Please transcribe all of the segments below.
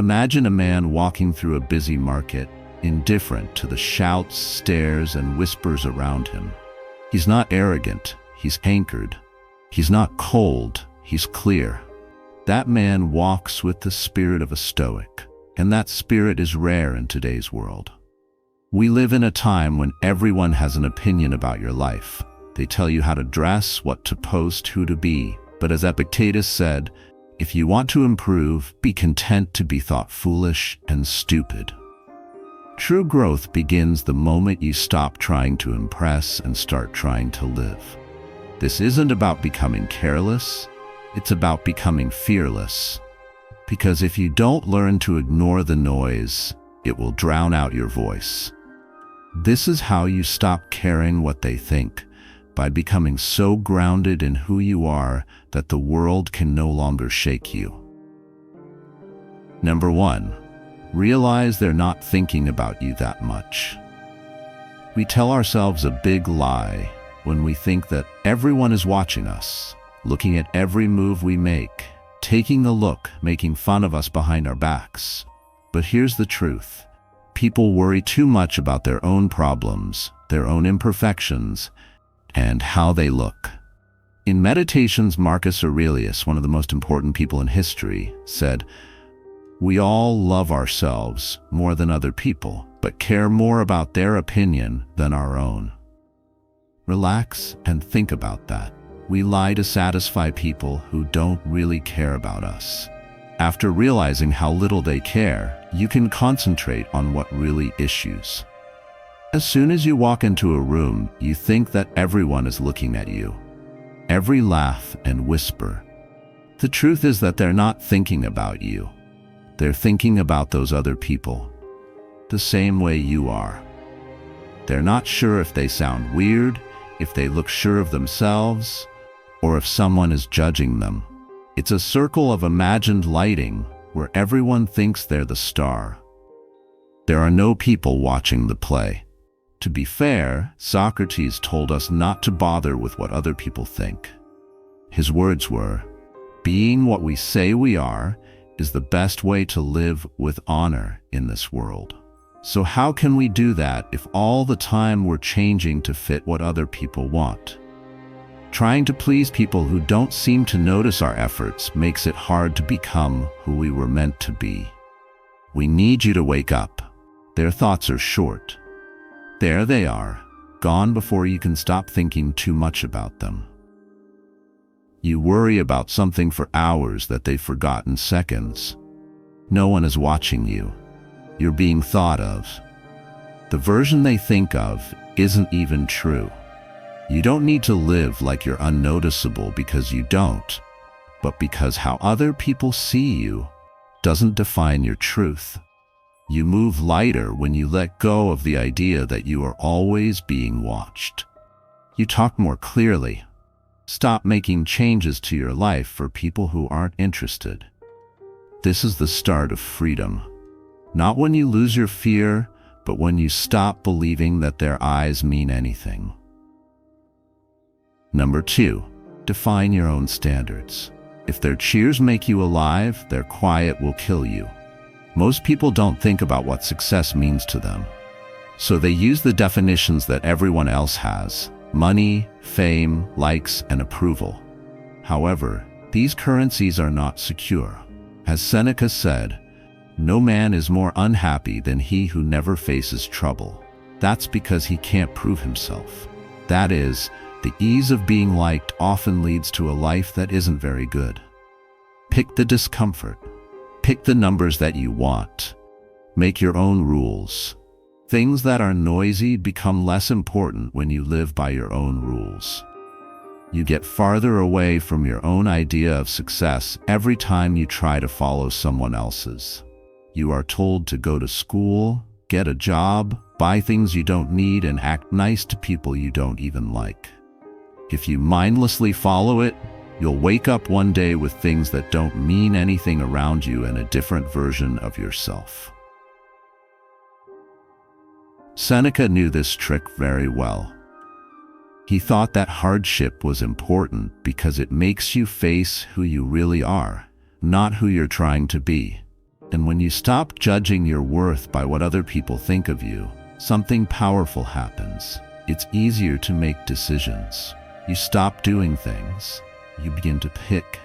Imagine a man walking through a busy market, indifferent to the shouts, stares, and whispers around him. He's not arrogant, he's anchored. He's not cold, he's clear. That man walks with the spirit of a Stoic, and that spirit is rare in today's world. We live in a time when everyone has an opinion about your life. They tell you how to dress, what to post, who to be. But as Epictetus said, if you want to improve, be content to be thought foolish and stupid. True growth begins the moment you stop trying to impress and start trying to live. This isn't about becoming careless, it's about becoming fearless. Because if you don't learn to ignore the noise, it will drown out your voice. This is how you stop caring what they think, by becoming so grounded in who you are that the world can no longer shake you. Number 1, realize they're not thinking about you that much. We tell ourselves a big lie when we think that everyone is watching us, looking at every move we make, taking a look, making fun of us behind our backs. But here's the truth. People worry too much about their own problems, their own imperfections, and how they look. In Meditations, Marcus Aurelius, one of the most important people in history, said, "We all love ourselves more than other people, but care more about their opinion than our own." Relax and think about that. We lie to satisfy people who don't really care about us. After realizing how little they care, you can concentrate on what really issues. As soon as you walk into a room, you think that everyone is looking at you. Every laugh and whisper. The truth is that they're not thinking about you. They're thinking about those other people, the same way you are. They're not sure if they sound weird, if they look sure of themselves, or if someone is judging them. It's a circle of imagined lighting where everyone thinks they're the star. There are no people watching the play. To be fair, Socrates told us not to bother with what other people think. His words were, "Being what we say we are is the best way to live with honor in this world." So how can we do that if all the time we're changing to fit what other people want? Trying to please people who don't seem to notice our efforts makes it hard to become who we were meant to be. We need you to wake up. Their thoughts are short. There they are, gone before you can stop thinking too much about them. You worry about something for hours that they forgot in seconds. No one is watching you. You're being thought of. The version they think of isn't even true. You don't need to live like you're unnoticeable because you don't, but because how other people see you doesn't define your truth. You move lighter when you let go of the idea that you are always being watched. You talk more clearly. Stop making changes to your life for people who aren't interested. This is the start of freedom. Not when you lose your fear, but when you stop believing that their eyes mean anything. Number 2, define your own standards. If their cheers make you alive, their quiet will kill you. Most people don't think about what success means to them. So they use the definitions that everyone else has: money, fame, likes, and approval. However, these currencies are not secure. As Seneca said, "No man is more unhappy than he who never faces trouble." That's because he can't prove himself. That is, the ease of being liked often leads to a life that isn't very good. Pick the discomfort. Pick the numbers that you want. Make your own rules. Things that are noisy become less important when you live by your own rules. You get farther away from your own idea of success every time you try to follow someone else's. You are told to go to school, get a job, buy things you don't need, and act nice to people you don't even like. If you mindlessly follow it, you'll wake up one day with things that don't mean anything around you and a different version of yourself. Seneca knew this trick very well. He thought that hardship was important because it makes you face who you really are, not who you're trying to be. And when you stop judging your worth by what other people think of you, something powerful happens. It's easier to make decisions. You stop doing things. You begin to pick.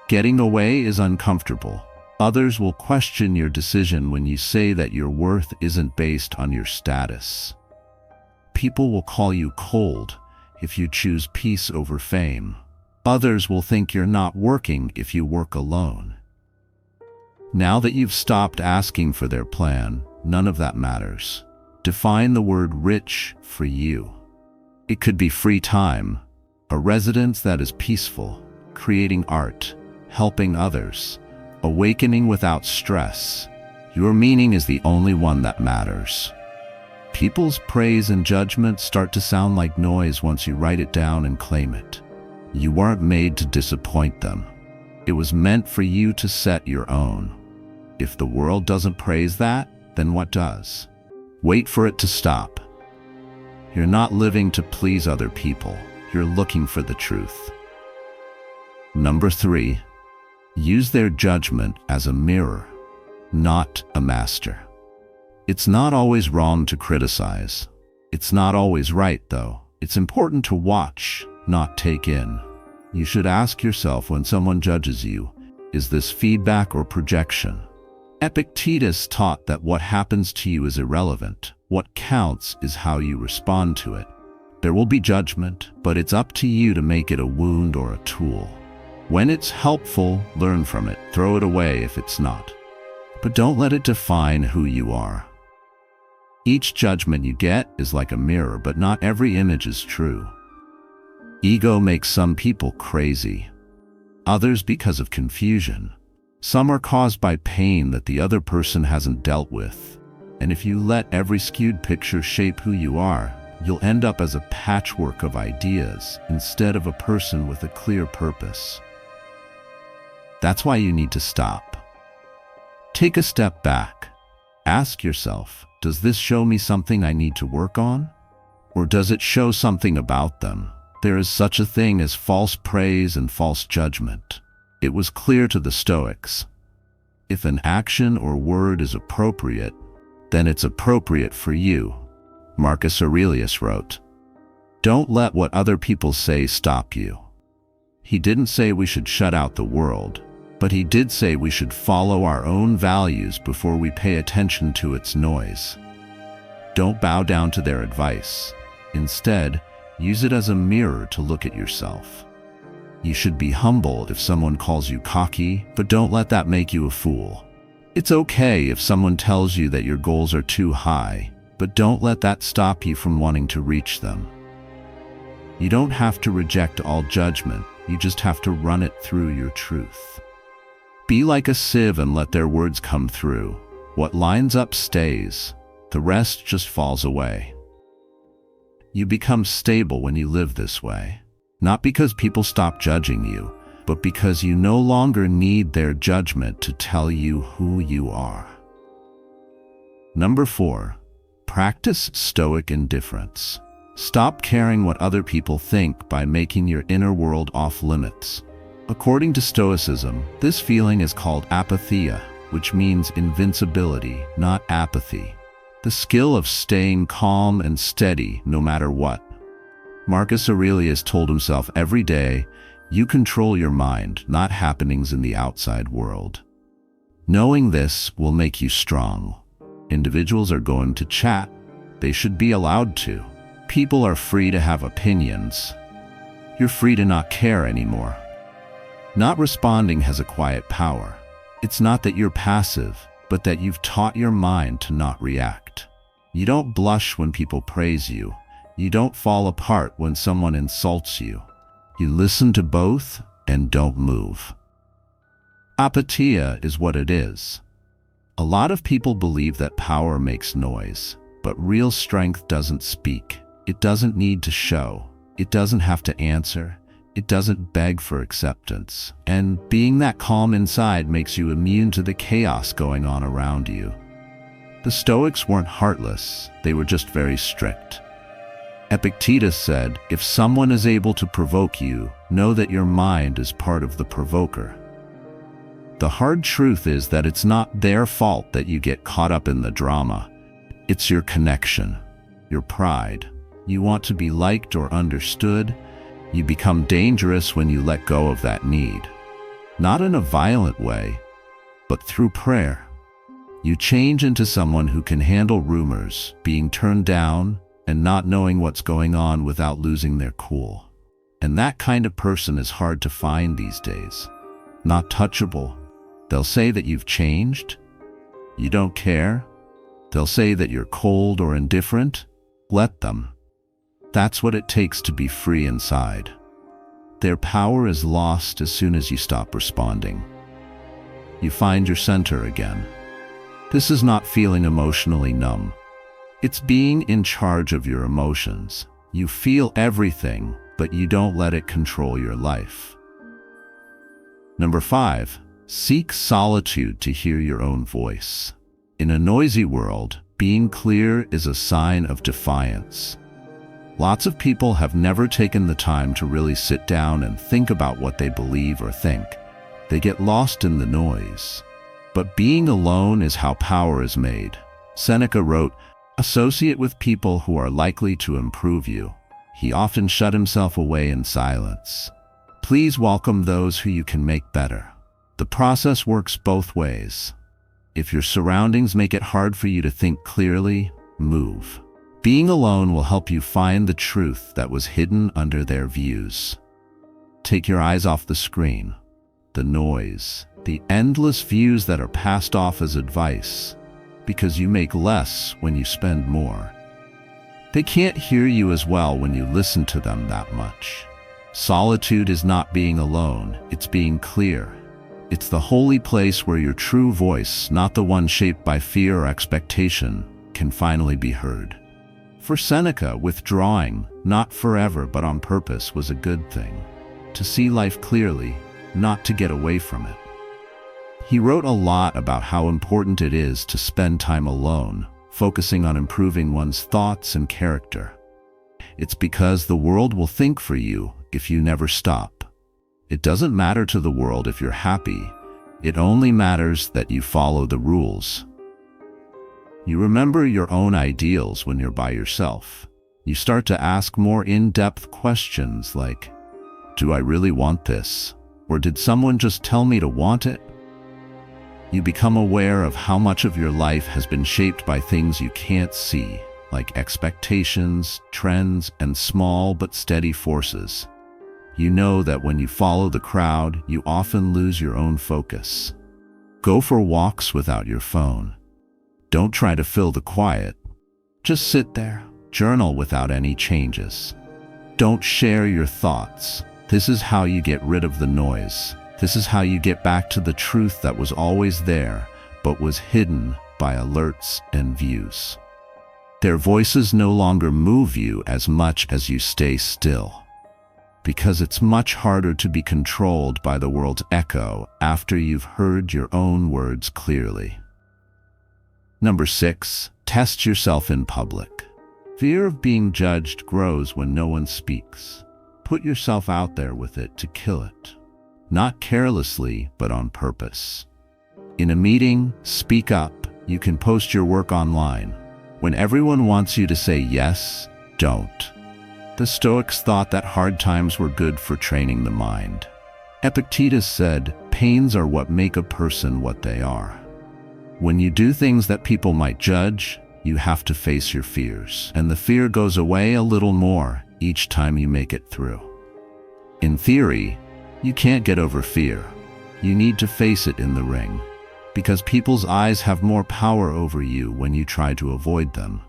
Getting away is uncomfortable. Others will question your decision when you say that your worth isn't based on your status. People will call you cold if you choose peace over fame. Others will think you're not working if you work alone. Now that you've stopped asking for their plan, none of that matters. Define the word rich for you. It could be free time, a residence that is peaceful, creating art, helping others, awakening without stress. Your meaning is the only one that matters. People's praise and judgment start to sound like noise once you write it down and claim it. You weren't made to disappoint them. It was meant for you to set your own. If the world doesn't praise that, then what does? Wait for it to stop. You're not living to please other people. You're looking for the truth. Number 3, use their judgment as a mirror, not a master. It's not always wrong to criticize. It's not always right, though. It's important to watch, not take in. You should ask yourself when someone judges you, is this feedback or projection? Epictetus taught that what happens to you is irrelevant. What counts is how you respond to it. There will be judgment, but it's up to you to make it a wound or a tool. When it's helpful, learn from it. Throw it away if it's not. But don't let it define who you are. Each judgment you get is like a mirror, but not every image is true. Ego makes some people crazy, others because of confusion. Some are caused by pain that the other person hasn't dealt with. And if you let every skewed picture shape who you are, you'll end up as a patchwork of ideas instead of a person with a clear purpose. That's why you need to stop. Take a step back. Ask yourself, does this show me something I need to work on? Or does it show something about them? There is such a thing as false praise and false judgment. It was clear to the Stoics. If an action or word is appropriate, then it's appropriate for you. Marcus Aurelius wrote, "Don't let what other people say stop you." He didn't say we should shut out the world, but he did say we should follow our own values before we pay attention to its noise. Don't bow down to their advice. Instead, use it as a mirror to look at yourself. You should be humbled if someone calls you cocky, but don't let that make you a fool. It's okay if someone tells you that your goals are too high, but don't let that stop you from wanting to reach them. You don't have to reject all judgment, you just have to run it through your truth. Be like a sieve and let their words come through. What lines up stays, the rest just falls away. You become stable when you live this way. Not because people stop judging you, but because you no longer need their judgment to tell you who you are. Number 4, practice Stoic indifference. Stop caring what other people think by making your inner world off limits. According to Stoicism, this feeling is called apatheia, which means invincibility, not apathy. The skill of staying calm and steady no matter what. Marcus Aurelius told himself every day, you control your mind, not happenings in the outside world. Knowing this will make you strong. Individuals are going to chat. They should be allowed to. People are free to have opinions. You're free to not care anymore. Not responding has a quiet power. It's not that you're passive, but that you've taught your mind to not react. You don't blush when people praise you. You don't fall apart when someone insults you. You listen to both and don't move. Apatheia is what it is. A lot of people believe that power makes noise, but real strength doesn't speak. It doesn't need to show. It doesn't have to answer. It doesn't beg for acceptance. And being that calm inside makes you immune to the chaos going on around you. The Stoics weren't heartless. They were just very strict. Epictetus said, if someone is able to provoke you, know that your mind is part of the provoker. The hard truth is that it's not their fault that you get caught up in the drama. It's your connection, your pride. You want to be liked or understood. You become dangerous when you let go of that need. Not in a violent way, but through prayer. You change into someone who can handle rumors, being turned down, and not knowing what's going on without losing their cool. And that kind of person is hard to find these days. Not touchable. They'll say that you've changed. You don't care. They'll say that you're cold or indifferent. Let them. That's what it takes to be free inside. Their power is lost as soon as you stop responding. You find your center again. This is not feeling emotionally numb. It's being in charge of your emotions. You feel everything, but you don't let it control your life. Number 5, seek solitude to hear your own voice. In a noisy world, being clear is a sign of defiance. Lots of people have never taken the time to really sit down and think about what they believe or think. They get lost in the noise. But being alone is how power is made. Seneca wrote, "Associate with people who are likely to improve you." He often shut himself away in silence. Please welcome those who you can make better. The process works both ways. If your surroundings make it hard for you to think clearly, move. Being alone will help you find the truth that was hidden under their views. Take your eyes off the screen, the noise, the endless views that are passed off as advice, because you make less when you spend more. They can't hear you as well when you listen to them that much. Solitude is not being alone, it's being clear. It's the holy place where your true voice, not the one shaped by fear or expectation, can finally be heard. For Seneca, withdrawing, not forever but on purpose, was a good thing. To see life clearly, not to get away from it. He wrote a lot about how important it is to spend time alone, focusing on improving one's thoughts and character. It's because the world will think for you if you never stop. It doesn't matter to the world if you're happy. It only matters that you follow the rules. You remember your own ideals when you're by yourself. You start to ask more in-depth questions like, do I really want this? Or did someone just tell me to want it? You become aware of how much of your life has been shaped by things you can't see, like expectations, trends, and small but steady forces. You know that when you follow the crowd, you often lose your own focus. Go for walks without your phone. Don't try to fill the quiet. Just sit there, journal without any changes. Don't share your thoughts. This is how you get rid of the noise. This is how you get back to the truth that was always there, but was hidden by alerts and views. Their voices no longer move you as much as you stay still, because it's much harder to be controlled by the world's echo after you've heard your own words clearly. Number 6, test yourself in public. Fear of being judged grows when no one speaks. Put yourself out there with it to kill it. Not carelessly, but on purpose. In a meeting, speak up. You can post your work online. When everyone wants you to say yes, don't. The Stoics thought that hard times were good for training the mind. Epictetus said, pains are what make a person what they are. When you do things that people might judge, you have to face your fears, and the fear goes away a little more each time you make it through. In theory, you can't get over fear. You need to face it in the ring, because people's eyes have more power over you when you try to avoid them.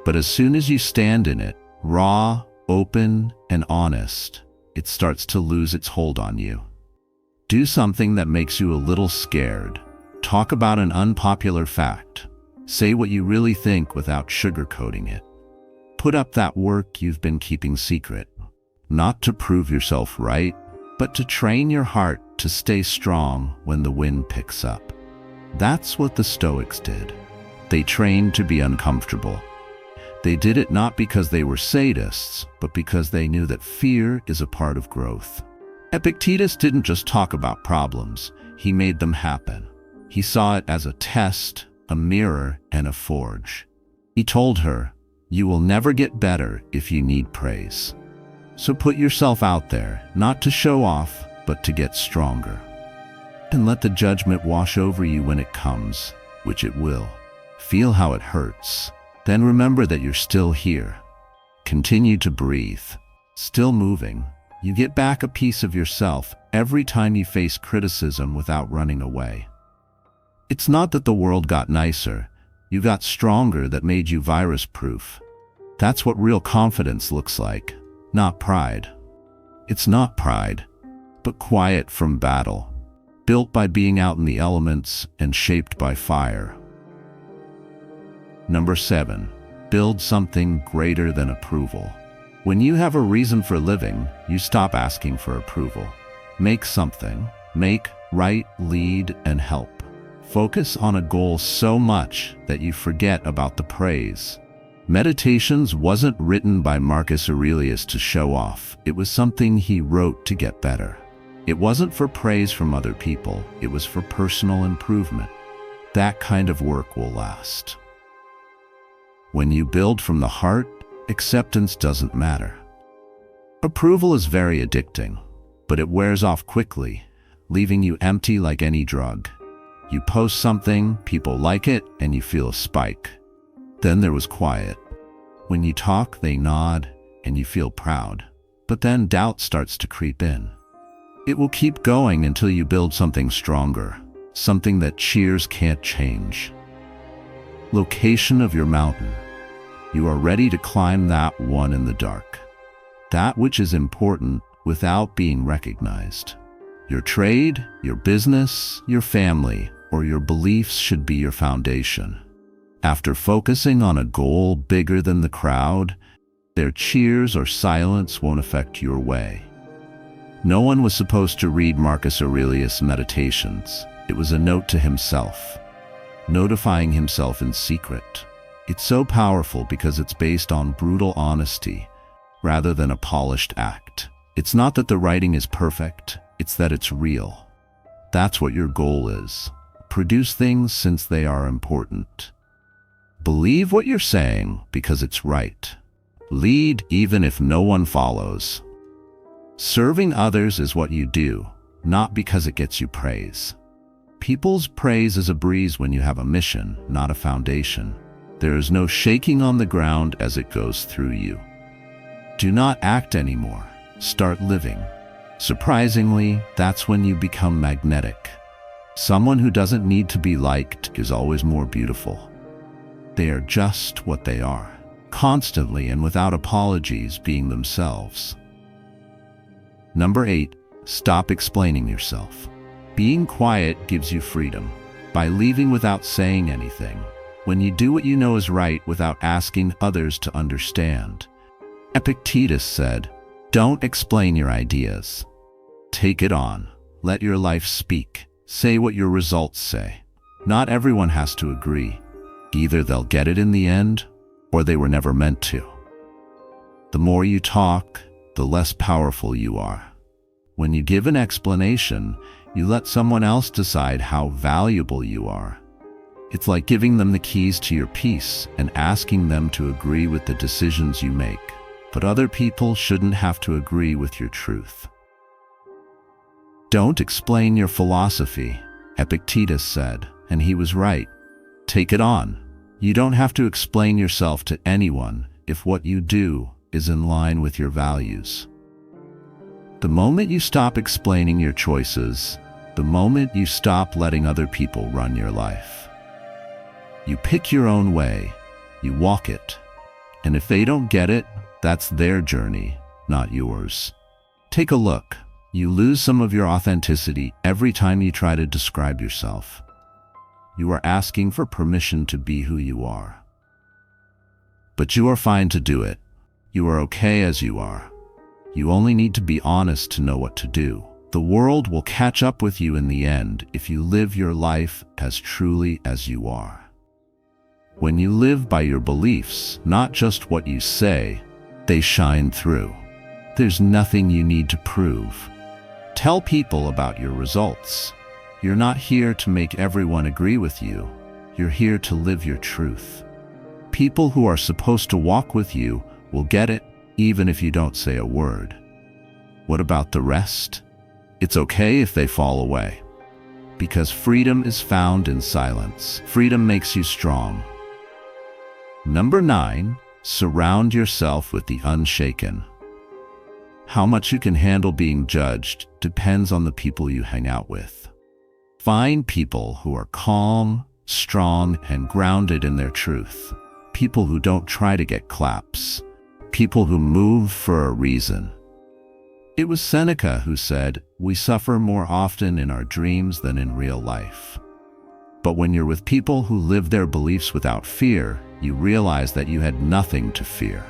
But as soon as you stand in it, raw, open, and honest, it starts to lose its hold on you. Do something that makes you a little scared. Talk about an unpopular fact. Say what you really think without sugarcoating it. Put up that work you've been keeping secret, not to prove yourself right, but to train your heart to stay strong when the wind picks up. That's what the Stoics did. They trained to be uncomfortable. They did it not because they were sadists, but because they knew that fear is a part of growth. Epictetus didn't just talk about problems. he made them happen. He saw it as a test, a mirror, and a forge. He told her, "You will never get better if you need praise. So put yourself out there, not to show off, but to get stronger. And let the judgment wash over you when it comes, which it will. Feel how it hurts. Then remember that you're still here. Continue to breathe. Still moving. You get back a piece of yourself every time you face criticism without running away. It's not that the world got nicer. You got stronger that made you virus-proof. That's what real confidence looks like, not pride. It's not pride, but quiet from battle, built by being out in the elements and shaped by fire." Number 7, build something greater than approval. When you have a reason for living, you stop asking for approval. Make something. Make, write, lead, and help. Focus on a goal so much that you forget about the praise. Meditations wasn't written by Marcus Aurelius to show off. It was something he wrote to get better. It wasn't for praise from other people. It was for personal improvement. That kind of work will last. When you build from the heart, acceptance doesn't matter. Approval is very addicting, but it wears off quickly, leaving you empty like any drug. You post something, people like it, and you feel a spike. Then there was quiet. When you talk, they nod, and you feel proud. But then doubt starts to creep in. It will keep going until you build something stronger, something that cheers can't change. Location of your mountain. You are ready to climb that one in the dark. That which is important without being recognized. Your trade, your business, your family, or your beliefs should be your foundation. After focusing on a goal bigger than the crowd, their cheers or silence won't affect your way. No one was supposed to read Marcus Aurelius' Meditations. It was a note to himself, notifying himself in secret. It's so powerful because it's based on brutal honesty rather than a polished act. It's not that the writing is perfect, it's that it's real. That's what your goal is. Produce things since they are important. Believe what you're saying because it's right. Lead even if no one follows. Serving others is what you do, not because it gets you praise. People's praise is a breeze when you have a mission, not a foundation. There is no shaking on the ground as it goes through you. Do not act anymore. Start living. Surprisingly, that's when you become magnetic. Someone who doesn't need to be liked is always more beautiful. They are just what they are, constantly and without apologies being themselves. Number 8, stop explaining yourself. Being quiet gives you freedom. By leaving without saying anything, when you do what you know is right without asking others to understand. Epictetus said, "Don't explain your ideas. Take it on. Let your life speak. Say what your results say. Not everyone has to agree. Either they'll get it in the end, or they were never meant to." The more you talk, the less powerful you are. When you give an explanation, you let someone else decide how valuable you are. It's like giving them the keys to your peace and asking them to agree with the decisions you make. But other people shouldn't have to agree with your truth. Don't explain your philosophy, Epictetus said, and he was right. Take it on. You don't have to explain yourself to anyone if what you do is in line with your values. The moment you stop explaining your choices, the moment you stop letting other people run your life. You pick your own way, you walk it, and if they don't get it, that's their journey, not yours. Take a look. You lose some of your authenticity every time you try to describe yourself. You are asking for permission to be who you are. But you are fine to do it. You are okay as you are. You only need to be honest to know what to do. The world will catch up with you in the end if you live your life as truly as you are. When you live by your beliefs, not just what you say, they shine through. There's nothing you need to prove. Tell people about your results. You're not here to make everyone agree with you. You're here to live your truth. People who are supposed to walk with you will get it, even if you don't say a word. What about the rest? It's okay if they fall away. Because freedom is found in silence. Freedom makes you strong. Number 9, surround yourself with the unshaken. How much you can handle being judged depends on the people you hang out with. Find people who are calm, strong, and grounded in their truth. People who don't try to get claps. People who move for a reason. It was Seneca who said, "We suffer more often in our dreams than in real life." But when you're with people who live their beliefs without fear, you realize that you had nothing to fear.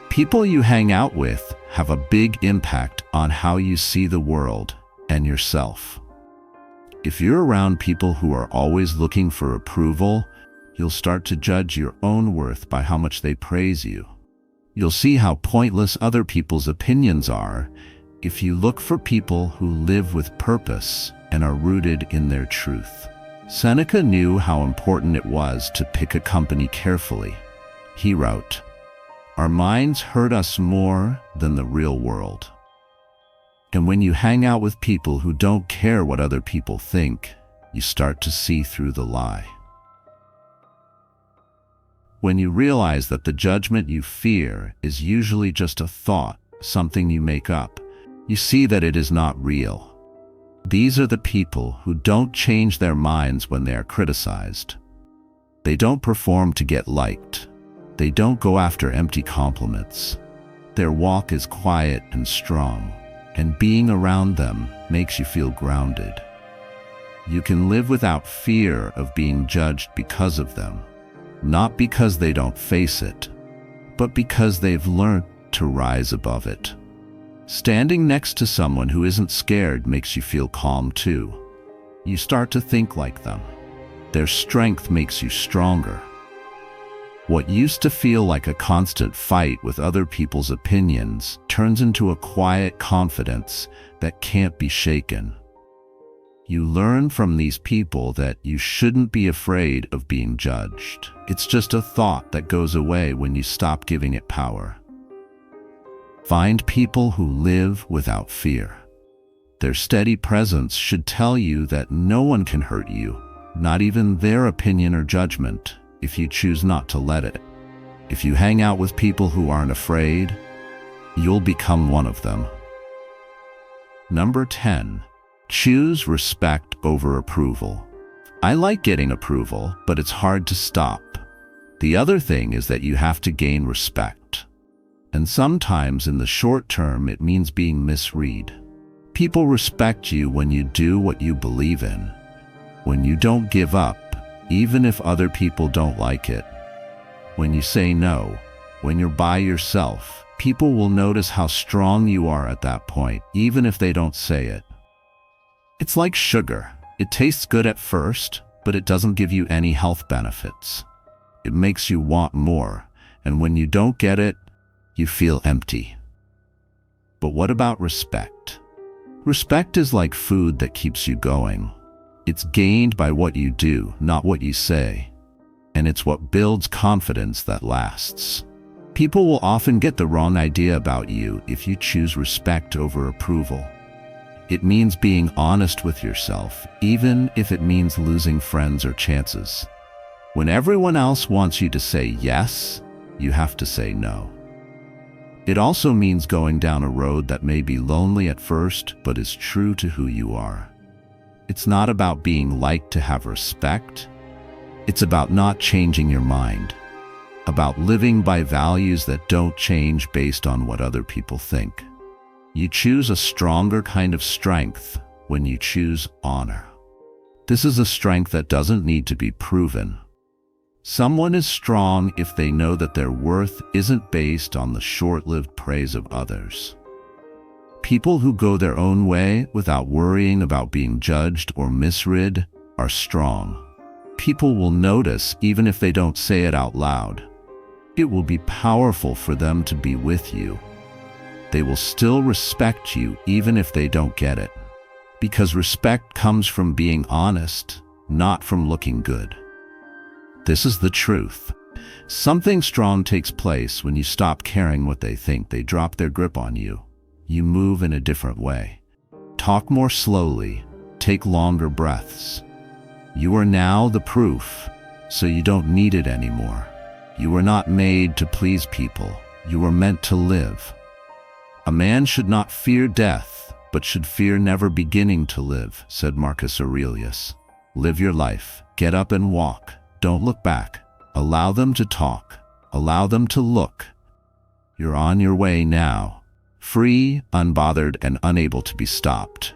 People you hang out with have a big impact on how you see the world and yourself. If you're around people who are always looking for approval, you'll start to judge your own worth by how much they praise you. You'll see how pointless other people's opinions are if you look for people who live with purpose and are rooted in their truth. Seneca knew how important it was to pick a company carefully. He wrote, "Our minds hurt us more than the real world." And when you hang out with people who don't care what other people think, you start to see through the lie. When you realize that the judgment you fear is usually just a thought, something you make up, you see that it is not real. These are the people who don't change their minds when they are criticized. They don't perform to get liked. They don't go after empty compliments. Their walk is quiet and strong, and being around them makes you feel grounded. You can live without fear of being judged because of them, not because they don't face it, but because they've learned to rise above it. Standing next to someone who isn't scared makes you feel calm too. You start to think like them. Their strength makes you stronger. What used to feel like a constant fight with other people's opinions turns into a quiet confidence that can't be shaken. You learn from these people that you shouldn't be afraid of being judged. It's just a thought that goes away when you stop giving it power. Find people who live without fear. Their steady presence should tell you that no one can hurt you, not even their opinion or judgment, if you choose not to let it. If you hang out with people who aren't afraid, you'll become one of them. Number 10. Choose respect over approval. I like getting approval, but it's hard to stop. The other thing is that you have to gain respect. And sometimes in the short term, it means being misread. People respect you when you do what you believe in, when you don't give up, even if other people don't like it, when you say no, when you're by yourself. People will notice how strong you are at that point, even if they don't say it. It's like sugar. It tastes good at first, but it doesn't give you any health benefits. It makes you want more, and when you don't get it, you feel empty. But what about respect? Respect is like food that keeps you going. It's gained by what you do, not what you say. And it's what builds confidence that lasts. People will often get the wrong idea about you if you choose respect over approval. It means being honest with yourself, even if it means losing friends or chances. When everyone else wants you to say yes, you have to say no. It also means going down a road that may be lonely at first, but is true to who you are. It's not about being liked to have respect. It's about not changing your mind, about living by values that don't change based on what other people think. You choose a stronger kind of strength when you choose honor. This is a strength that doesn't need to be proven. Someone is strong if they know that their worth isn't based on the short-lived praise of others. People who go their own way without worrying about being judged or misread are strong. People will notice even if they don't say it out loud. It will be powerful for them to be with you. They will still respect you even if they don't get it. Because respect comes from being honest, not from looking good. This is the truth. Something strong takes place when you stop caring what they think. They drop their grip on you. You move in a different way. Talk more slowly. Take longer breaths. You are now the proof, so you don't need it anymore. You were not made to please people. You were meant to live. A man should not fear death, but should fear never beginning to live, said Marcus Aurelius. Live your life. Get up and walk. Don't look back. Allow them to talk. Allow them to look. You're on your way now, free, unbothered, and unable to be stopped.